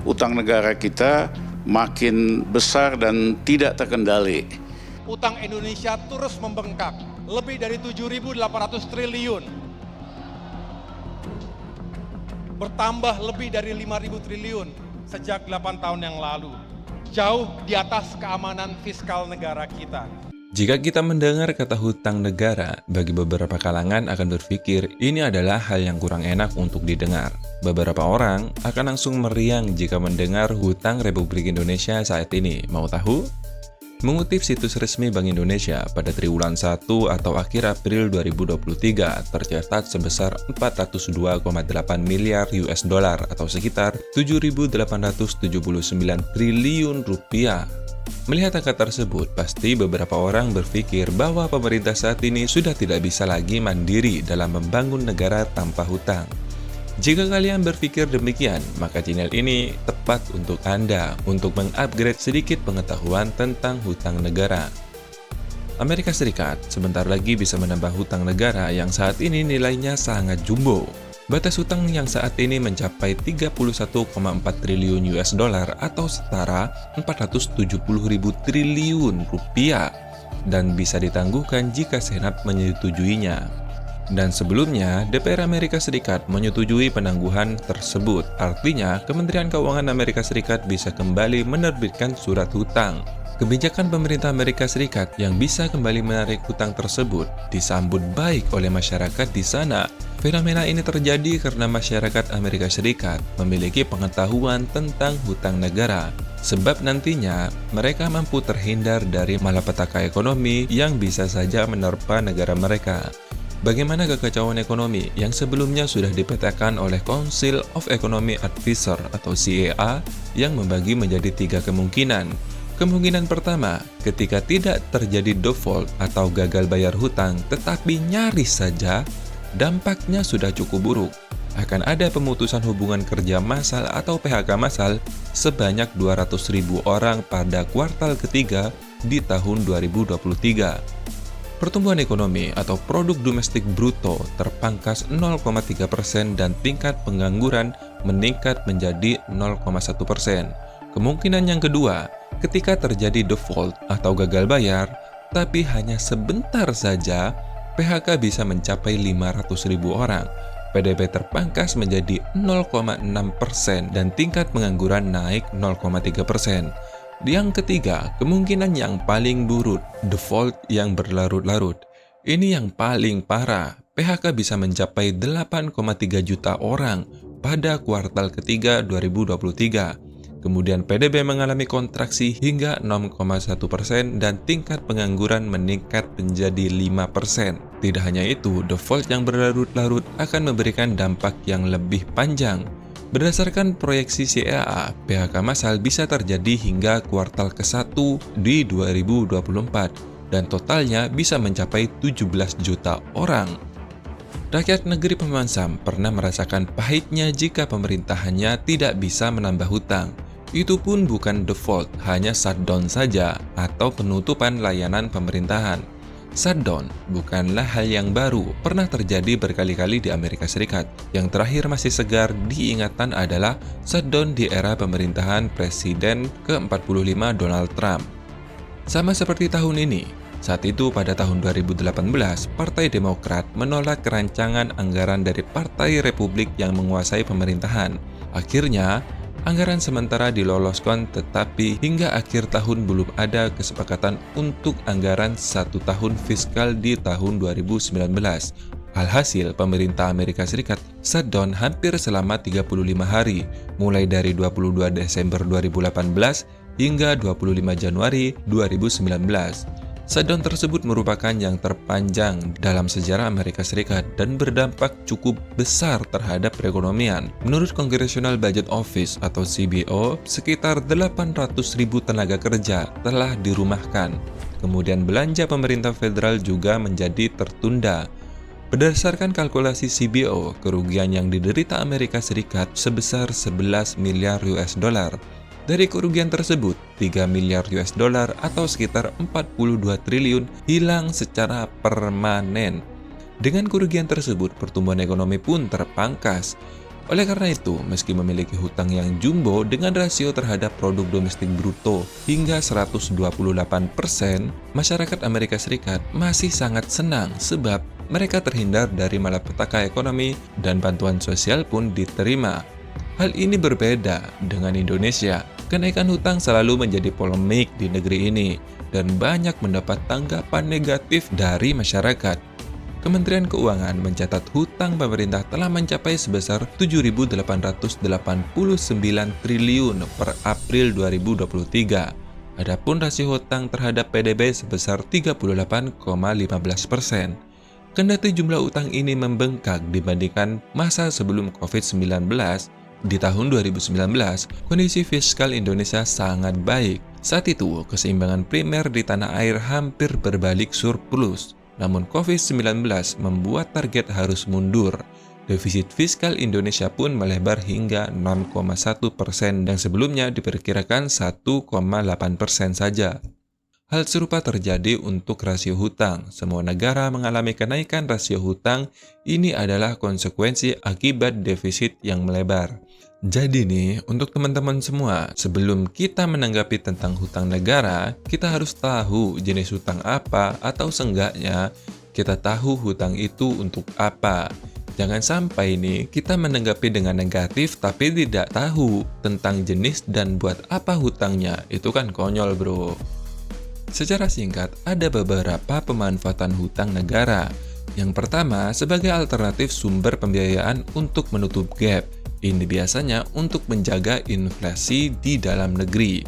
utang negara kita makin besar dan tidak terkendali. Utang Indonesia terus membengkak, lebih dari 7.800 triliun. Bertambah lebih dari 5.000 triliun sejak 8 tahun yang lalu. Jauh di atas keamanan fiskal negara kita. Jika kita mendengar kata hutang negara, bagi beberapa kalangan akan berpikir ini adalah hal yang kurang enak untuk didengar. Beberapa orang akan langsung meriang jika mendengar hutang Republik Indonesia saat ini. Mau tahu? Mengutip situs resmi Bank Indonesia, pada triwulan 1 atau akhir April 2023 tercatat sebesar 402,8 miliar US dollar atau sekitar 7.879 triliun rupiah. Melihat angka tersebut, pasti beberapa orang berpikir bahwa pemerintah saat ini sudah tidak bisa lagi mandiri dalam membangun negara tanpa hutang. Jika kalian berpikir demikian, maka channel ini tepat untuk Anda untuk mengupgrade sedikit pengetahuan tentang hutang negara. Amerika Serikat sebentar lagi bisa menambah hutang negara yang saat ini nilainya sangat jumbo. Batas hutang yang saat ini mencapai 31,4 triliun US dollar atau setara 470.000 triliun rupiah dan bisa ditangguhkan jika Senat menyetujuinya. Dan sebelumnya, DPR Amerika Serikat menyetujui penangguhan tersebut. Artinya, Kementerian Keuangan Amerika Serikat bisa kembali menerbitkan surat hutang. Kebijakan pemerintah Amerika Serikat yang bisa kembali menarik hutang tersebut disambut baik oleh masyarakat di sana. Fenomena ini terjadi karena masyarakat Amerika Serikat memiliki pengetahuan tentang hutang negara, sebab nantinya mereka mampu terhindar dari malapetaka ekonomi yang bisa saja menerpa negara mereka. Bagaimana kekacauan ekonomi yang sebelumnya sudah dipetakan oleh Council of Economic Advisors atau CEA yang membagi menjadi 3 kemungkinan. Kemungkinan pertama, ketika tidak terjadi default atau gagal bayar hutang tetapi nyaris saja, dampaknya sudah cukup buruk. Akan ada pemutusan hubungan kerja massal atau PHK massal sebanyak 200.000 orang pada kuartal ketiga di tahun 2023. Pertumbuhan ekonomi atau produk domestik bruto terpangkas 0,3% dan tingkat pengangguran meningkat menjadi 0,1%. Kemungkinan yang kedua, ketika terjadi default atau gagal bayar, tapi hanya sebentar saja, PHK bisa mencapai 500.000 orang. PDB terpangkas menjadi 0,6% dan tingkat pengangguran naik 0,3%. Yang ketiga, kemungkinan yang paling buruk, default yang berlarut-larut. Ini yang paling parah, PHK bisa mencapai 8,3 juta orang pada kuartal ketiga 2023. Kemudian PDB mengalami kontraksi hingga 0,1% dan tingkat pengangguran meningkat menjadi 5%. Tidak hanya itu, default yang berlarut-larut akan memberikan dampak yang lebih panjang. Berdasarkan proyeksi CEA, PHK massal bisa terjadi hingga kuartal ke-1 di 2024 dan totalnya bisa mencapai 17 juta orang. Rakyat negeri Paman Sam pernah merasakan pahitnya jika pemerintahannya tidak bisa menambah hutang. Itu pun bukan default, hanya shutdown saja atau penutupan layanan pemerintahan. Shutdown bukanlah hal yang baru, pernah terjadi berkali-kali di Amerika Serikat. Yang terakhir masih segar diingatan adalah shutdown di era pemerintahan Presiden ke-45 Donald Trump. Sama seperti tahun ini, saat itu pada tahun 2018, Partai Demokrat menolak rancangan anggaran dari Partai Republik yang menguasai pemerintahan. Akhirnya, anggaran sementara diloloskan, tetapi hingga akhir tahun belum ada kesepakatan untuk anggaran 1 tahun fiskal di tahun 2019. Alhasil, pemerintah Amerika Serikat shutdown hampir selama 35 hari, mulai dari 22 Desember 2018 hingga 25 Januari 2019. Shutdown tersebut merupakan yang terpanjang dalam sejarah Amerika Serikat dan berdampak cukup besar terhadap perekonomian. Menurut Congressional Budget Office atau CBO, sekitar 800.000 tenaga kerja telah dirumahkan. Kemudian belanja pemerintah federal juga menjadi tertunda. Berdasarkan kalkulasi CBO, kerugian yang diderita Amerika Serikat sebesar 11 miliar US dollar. Dari kerugian tersebut, 3 miliar US dollar atau sekitar 42 triliun hilang secara permanen. Dengan kerugian tersebut, pertumbuhan ekonomi pun terpangkas. Oleh karena itu, meski memiliki hutang yang jumbo dengan rasio terhadap produk domestik bruto hingga 128%, masyarakat Amerika Serikat masih sangat senang sebab mereka terhindar dari malapetaka ekonomi dan bantuan sosial pun diterima. Hal ini berbeda dengan Indonesia. Kenaikan hutang selalu menjadi polemik di negeri ini dan banyak mendapat tanggapan negatif dari masyarakat. Kementerian Keuangan mencatat hutang pemerintah telah mencapai sebesar 7.889 triliun per April 2023. Adapun rasio hutang terhadap PDB sebesar 38,15%. Kendati jumlah utang ini membengkak dibandingkan masa sebelum COVID-19, di tahun 2019, kondisi fiskal Indonesia sangat baik. Saat itu, keseimbangan primer di tanah air hampir berbalik surplus. Namun COVID-19 membuat target harus mundur. Defisit fiskal Indonesia pun melebar hingga 0,1% yang sebelumnya diperkirakan 1,8% saja. Hal serupa terjadi untuk rasio hutang. Semua negara mengalami kenaikan rasio hutang. Ini adalah konsekuensi akibat defisit yang melebar. Jadi nih, untuk teman-teman semua, sebelum kita menanggapi tentang hutang negara, kita harus tahu jenis hutang apa atau seenggaknya kita tahu hutang itu untuk apa. Jangan sampai nih kita menanggapi dengan negatif tapi tidak tahu tentang jenis dan buat apa hutangnya. Itu kan konyol, bro. Secara singkat, ada beberapa pemanfaatan hutang negara. Yang pertama, sebagai alternatif sumber pembiayaan untuk menutup gap. Ini biasanya untuk menjaga inflasi di dalam negeri.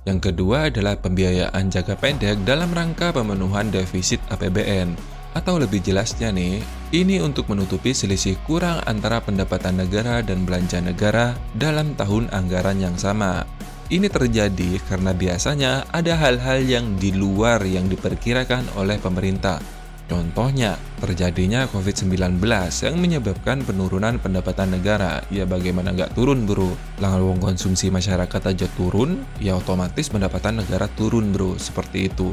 Yang kedua adalah pembiayaan jangka pendek dalam rangka pemenuhan defisit APBN. Atau lebih jelasnya nih, ini untuk menutupi selisih kurang antara pendapatan negara dan belanja negara dalam tahun anggaran yang sama. Ini terjadi karena biasanya ada hal-hal yang di luar yang diperkirakan oleh pemerintah. Contohnya, terjadinya COVID-19 yang menyebabkan penurunan pendapatan negara. Ya bagaimana nggak turun, bro? Lawang konsumsi masyarakat aja turun, ya otomatis pendapatan negara turun, bro. Seperti itu.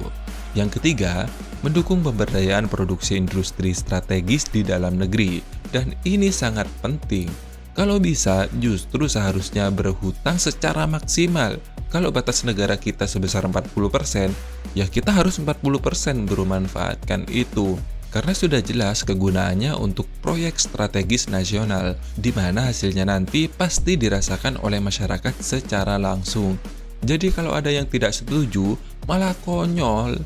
Yang ketiga, mendukung pemberdayaan produksi industri strategis di dalam negeri. Dan ini sangat penting. Kalau bisa, justru seharusnya berhutang secara maksimal. Kalau batas negara kita sebesar 40%, ya kita harus 40% bermanfaatkan itu. Karena sudah jelas kegunaannya untuk proyek strategis nasional, di mana hasilnya nanti pasti dirasakan oleh masyarakat secara langsung. Jadi kalau ada yang tidak setuju, malah konyol.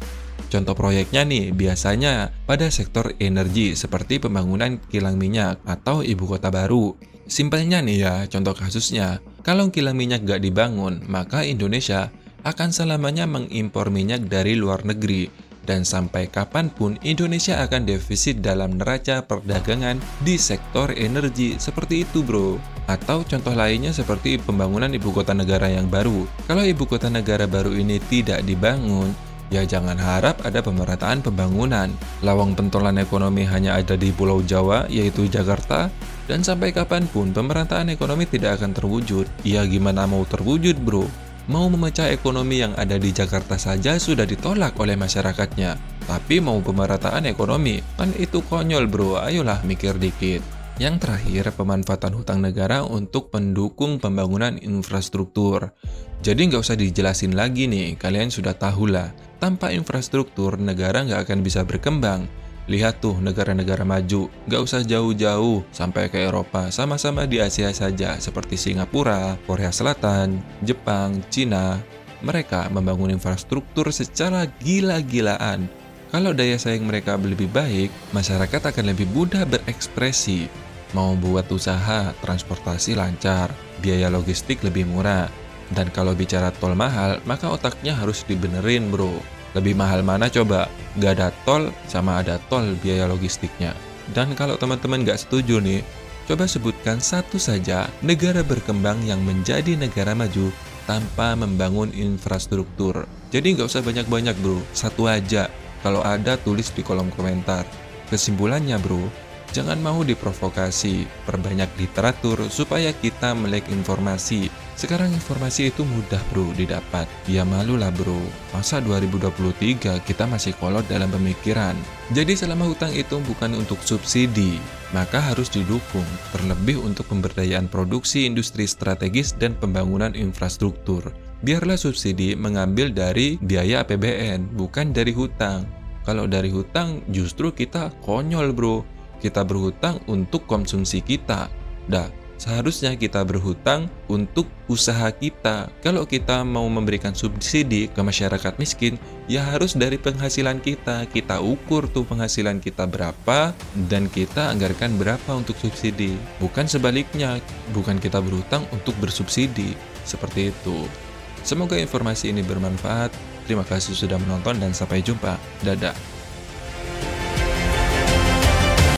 Contoh proyeknya nih, biasanya pada sektor energi seperti pembangunan kilang minyak atau ibu kota baru. Simpelnya nih ya, contoh kasusnya, kalau kilang minyak nggak dibangun, maka Indonesia akan selamanya mengimpor minyak dari luar negeri. Dan sampai kapanpun Indonesia akan defisit dalam neraca perdagangan di sektor energi. Seperti itu, bro. Atau contoh lainnya seperti pembangunan ibu kota negara yang baru. Kalau ibu kota negara baru ini tidak dibangun, ya jangan harap ada pemerataan pembangunan. Lawang pentolan ekonomi hanya ada di Pulau Jawa, yaitu Jakarta. Dan sampai kapanpun pemerataan ekonomi tidak akan terwujud. Ya gimana mau terwujud, bro? Mau memecah ekonomi yang ada di Jakarta saja sudah ditolak oleh masyarakatnya. Tapi mau pemerataan ekonomi, kan itu konyol, bro. Ayolah mikir dikit. Yang terakhir, pemanfaatan hutang negara untuk mendukung pembangunan infrastruktur. Jadi nggak usah dijelasin lagi nih, kalian sudah tahu lah. Tanpa infrastruktur, negara nggak akan bisa berkembang. Lihat tuh negara-negara maju, nggak usah jauh-jauh sampai ke Eropa, sama-sama di Asia saja seperti Singapura, Korea Selatan, Jepang, Cina. Mereka membangun infrastruktur secara gila-gilaan. Kalau daya saing mereka lebih baik, masyarakat akan lebih mudah berekspresi. Mau buat usaha, transportasi lancar, biaya logistik lebih murah. Dan kalau bicara tol mahal, maka otaknya harus dibenerin, bro. Lebih mahal mana coba? Gak ada tol sama ada tol biaya logistiknya. Dan kalau teman-teman gak setuju nih, coba sebutkan satu saja negara berkembang yang menjadi negara maju tanpa membangun infrastruktur. Jadi gak usah banyak-banyak, bro. Satu aja. Kalau ada tulis di kolom komentar. Kesimpulannya, bro, Jangan mau diprovokasi, perbanyak literatur supaya kita melek informasi. Sekarang informasi itu mudah bro didapat. Ya malulah bro, masa 2023 kita masih kolot dalam pemikiran. Jadi selama hutang itu bukan untuk subsidi, maka harus didukung, terlebih untuk pemberdayaan produksi industri strategis dan pembangunan infrastruktur. Biarlah subsidi mengambil dari biaya APBN, bukan dari hutang. Kalau dari hutang justru kita konyol bro. Kita berhutang untuk konsumsi kita. Seharusnya kita berhutang untuk usaha kita. Kalau kita mau memberikan subsidi ke masyarakat miskin, ya harus dari penghasilan kita. Kita ukur tuh penghasilan kita berapa, dan kita anggarkan berapa untuk subsidi. Bukan sebaliknya, bukan kita berhutang untuk bersubsidi. Seperti itu. Semoga informasi ini bermanfaat. Terima kasih sudah menonton dan sampai jumpa. Dadah.